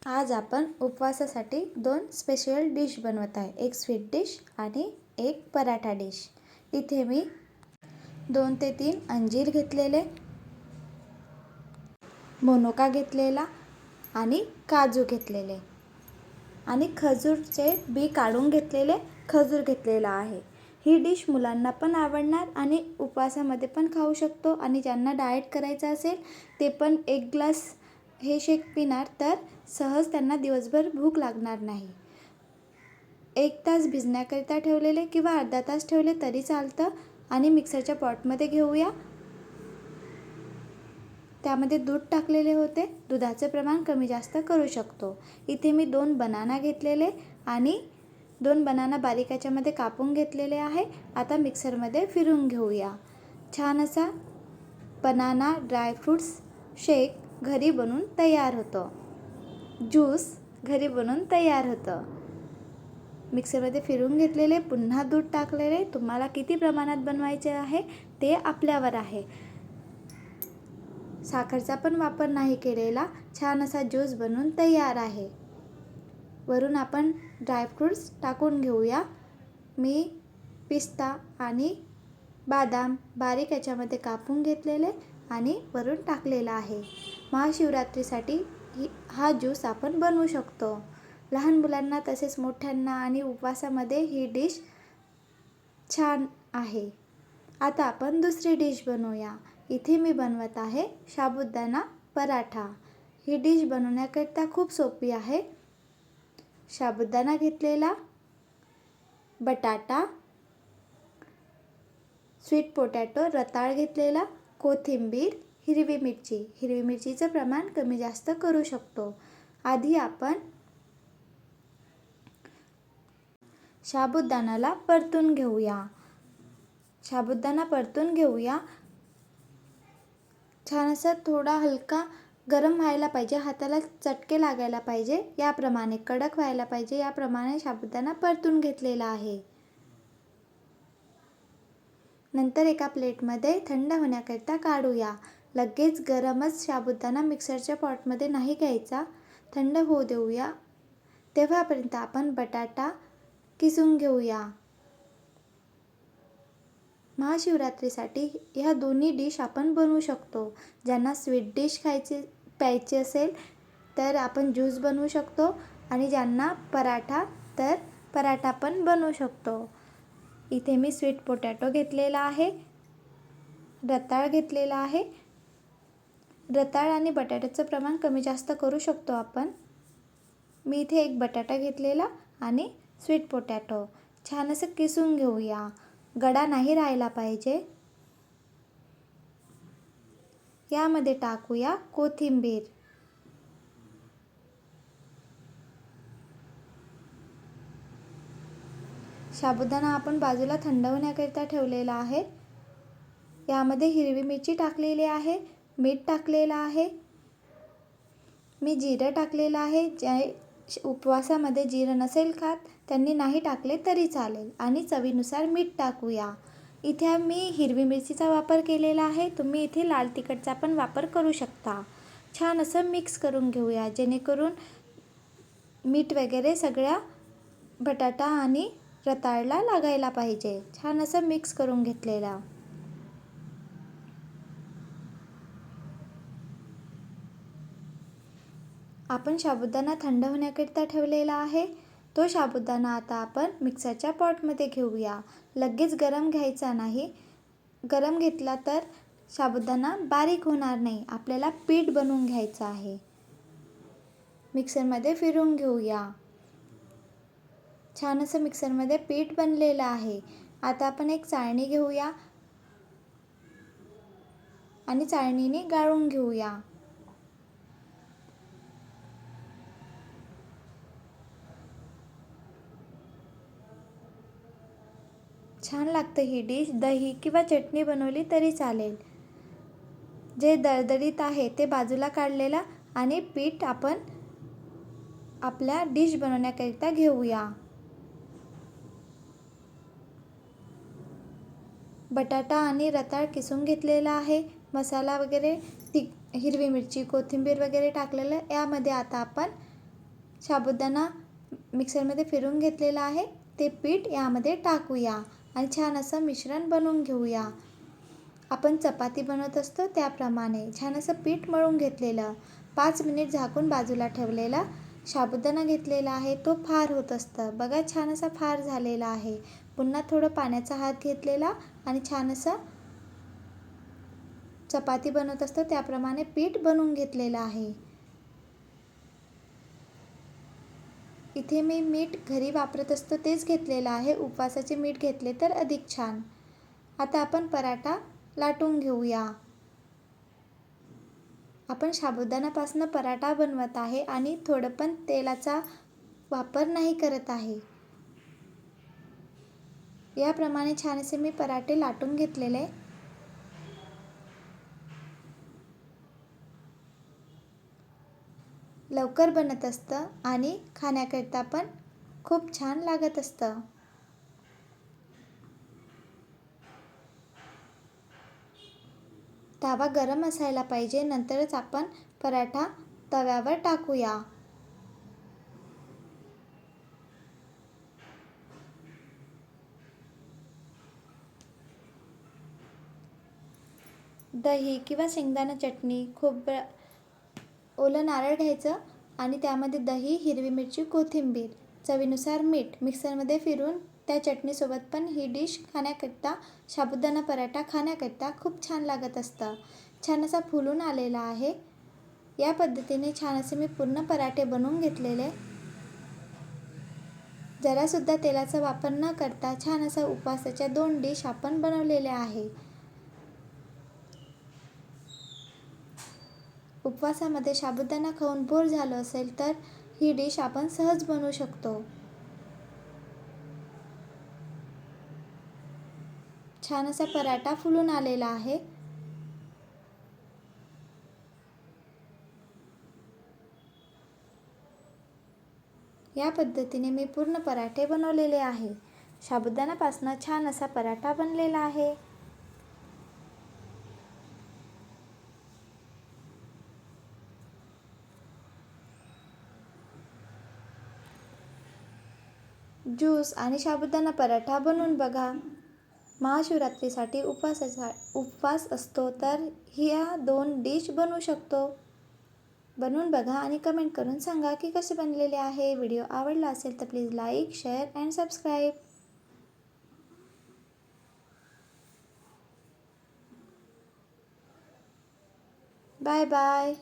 आज आपण उपवासासाठी दोन स्पेशल डिश बनवत आहे. एक स्वीट डिश आणि एक पराठा डिश. इथे मी 2 ते 3 अंजीर घेतलेले, मोनोका घेतलेला आणि काजू घेतलेले आणि खजूरचे बी काढून घेतलेले खजूर घेतलेला आहे. ही डिश मुलांना पण आवडणार आणि उपवासामध्ये पण खाऊ शकतो आणि ज्यांना डाएट करायचं असेल ते पण 1 ग्लास हे शेक पिणार तर सहज त्यांना दिवसभर भूक लागणार नाही. 1 तास भिजण्याकरिता ठेवलेले किंवा अर्धा तास ठेवले तरी चालतं आणि मिक्सरच्या पॉटमध्ये घेऊया. त्यामध्ये दूध टाकलेले होते. दुधाचे प्रमाण कमी जास्त करू शकतो. इथे मी 2 बनाना घेतलेले आणि 2 बनाना बारीक याच्यामध्ये कापून घेतलेले आहे. आता मिक्सरमध्ये फिरून घेऊया. छान असा बनाना ड्रायफ्रूट्स शेक घरी बनवून तयार होतो. ज्यूस घरी बनवून तयार होतं. मिक्सरमध्ये फिरून घेतलेले, पुन्हा दूध टाकलेले. तुम्हाला किती प्रमाणात बनवायचे आहे ते आपल्यावर आहे. साखरचा पण वापर नाही केलेला. छान असा ज्यूस बनवून तयार आहे. वरून आपण ड्रायफ्रूट्स टाकून घेऊया. मी पिस्ता आणि बदाम बारीक याच्यामध्ये कापून घेतलेले आणि वरून टाकलेला आहे. महाशिवरात्रीसाठी हा ज्यूस आपण बनवू शकतो. लहान मुलांना तसेच मोठ्यांना आणि उपवासामध्ये ही डिश छान आहे. आता आपण दुसरी डिश बनवूया. इथे मी बनवत आहे साबुदाणा पराठा. ही डिश बनवण्याकरिता खूप सोपी आहे. साबुदाणा घेतलेला, बटाटा, स्वीट पोटॅटो रताळ घेतलेला, कोथिंबीर, हिरवी मिरची. हिरवी मिरचीचं प्रमाण कमी जास्त करू शकतो. आधी आपण साबुदाण्याला परतून घेऊया. साबुदाणा परतून घेऊया. छान असं थोडा हलका गरम व्हायला पाहिजे, हाताला चटके लागायला पाहिजे, याप्रमाणे कडक व्हायला पाहिजे, याप्रमाणे साबुदाणा परतून घेतलेला आहे. नंतर एका प्लेटमध्ये थंड होण्याकरिता काढूया. लगेच गरमच साबुदाणा मिक्सरच्या पॉटमध्ये नाही घ्यायचा, थंड होऊ देऊया. तेव्हापर्यंत आपण बटाटा किसून घेऊया. महाशिवरात्रीसाठी ह्या दोन्ही डिश आपण बनवू शकतो. ज्यांना स्वीट डिश प्यायची असेल तर आपण ज्यूस बनवू शकतो आणि ज्यांना पराठा तर पराठा पण बनवू शकतो. इथे मी स्वीट पोटॅटो घेतलेला आहे, रताळ घेतलेला आहे. रताळ आणि बटाट्याचं प्रमाण कमी जास्त करू शकतो आपण. मी इथे 1 बटाटा घेतलेला आणि स्वीट पोटॅटो छान असं किसून घेऊया. गडा नाही राहायला पाहिजे. यामध्ये टाकूया कोथिंबीर. साबुदाणा आपण बाजूला थंड होण्याकरिता ठेवलेला आहे. यामध्ये हिरवी मिरची टाकलेली आहे, मीठ टाकलेलं आहे. मी जिरं टाकलेलं आहे. जे उपवासामध्ये जिरं नसेल खात त्यांनी नाही टाकले तरी चालेल आणि चवीनुसार मीठ टाकूया. इथे मी हिरवी मिरचीचा वापर केलेला आहे. तुम्ही इथे लाल तिखटचा पण वापर करू शकता. छान असं मिक्स करून घेऊया जेणेकरून मीठ वगैरे सगळ्या बटाटा आणि रताळला लागायला पाहिजे. छान असं मिक्स करून घेतलेला. आपण साबुदाणा थंड होण्याकरिता ठेवलेला आहे. तो साबुदाणा आता आपण मिक्सरच्या पॉटमध्ये घेऊया. लगेच गरम घ्यायचा नाही. गरम घेतला तर साबुदाणा बारीक होणार नाही. आपल्याला पीठ बनवून घ्यायचं आहे. मिक्सरमध्ये फिरून घेऊया. छान असं मिक्सरमध्ये पीठ बनलेलं आहे. आता आपण एक चाळणी घेऊया आणि चाळणीने गाळून घेऊया. छान लागतं ही डिश. दही किंवा चटणी बनवली तरी चालेल. जे दरदरीत आहे ते बाजूला काढलेला आणि पीठ आपण आपल्या डिश बनवण्याकरिता घेऊया. बटाटा आणि रताळ किसून घेतलेला आहे. मसाला वगैरे हिरवी मिरची, कोथिंबीर वगैरे टाकलेलं. यामध्ये आता आपण साबुदाणा मिक्सरमध्ये फिरून घेतलेला आहे ते पीठ यामध्ये टाकूया आणि छान असं मिश्रण बनवून घेऊया. आपण चपाती बनवत असतो त्याप्रमाणे छान असं पीठ मळून घेतलेलं, 5 मिनिट झाकून बाजूला ठेवलेला साबुदाणा घेतलेला आहे तो फार होत असतं. बघा छान असा फार झालेला आहे. पुन्हा थोडं पाण्याचा हात घेतलेला आणि छान असं चपाती बनवत असतो त्याप्रमाणे पीठ बनवून घेतलेलं आहे. इथे मी मीठ घरी वापरत असतो तेच घेतलेलं आहे. उपवासाचे मीठ घेतले तर अधिक छान. आता आपण पराठा लाटून घेऊया. आपण साबुदाण्यापासून पराठा बनवत आहे आणि थोडं पण तेलाचा वापर नाही करत आहे. याप्रमाणे छान असे मी पराठे लाटून घेतलेले. लवकर बनत असतं आणि खाण्याकरिता पण खूप छान लागत असतं. तवा गरम असायला पाहिजे, नंतरच आपण पराठा तव्यावर टाकूया. दही किंवा शेंगदाणा चटणी, ओलं नारळ घ्यायचं आणि त्यामध्ये दही, हिरवी मिरची, कोथिंबीर, चवीनुसार मीठ मिक्सरमध्ये फिरून त्या चटणीसोबत पण ही डिश खाण्याकरिता, साबुदाणा पराठा खाण्याकरिता खूप छान लागत असतं. छान असा फुलून आलेला आहे. या पद्धतीने छान असे मी पूर्ण पराठे बनवून घेतलेले. जरासुद्धा तेलाचा वापर न करता छान असा उपवासाच्या 2 डिश आपण बनवलेल्या आहे. उपवासामध्ये साबुदाणा खाऊन बोर झालं असेल तर ही डिश आपण सहज बनवू शकतो. छान असा पराठा फुलून आलेला आहे. या पद्धतीने मी पूर्ण पराठे बनवलेले आहे. साबुदाण्यापासून छान असा पराठा बनलेला आहे. ज्यूस आणि साबुदाणा पराठा बनवून बघा. महाशिवरात्रीसाठी उपवास असतो तर ह्या 2 डिश बनवू शकतो. बनवून बघा आणि कमेंट करून सांगा की कसे बनलेले आहे. व्हिडिओ आवडला असेल तर please like, share and subscribe. Bye bye.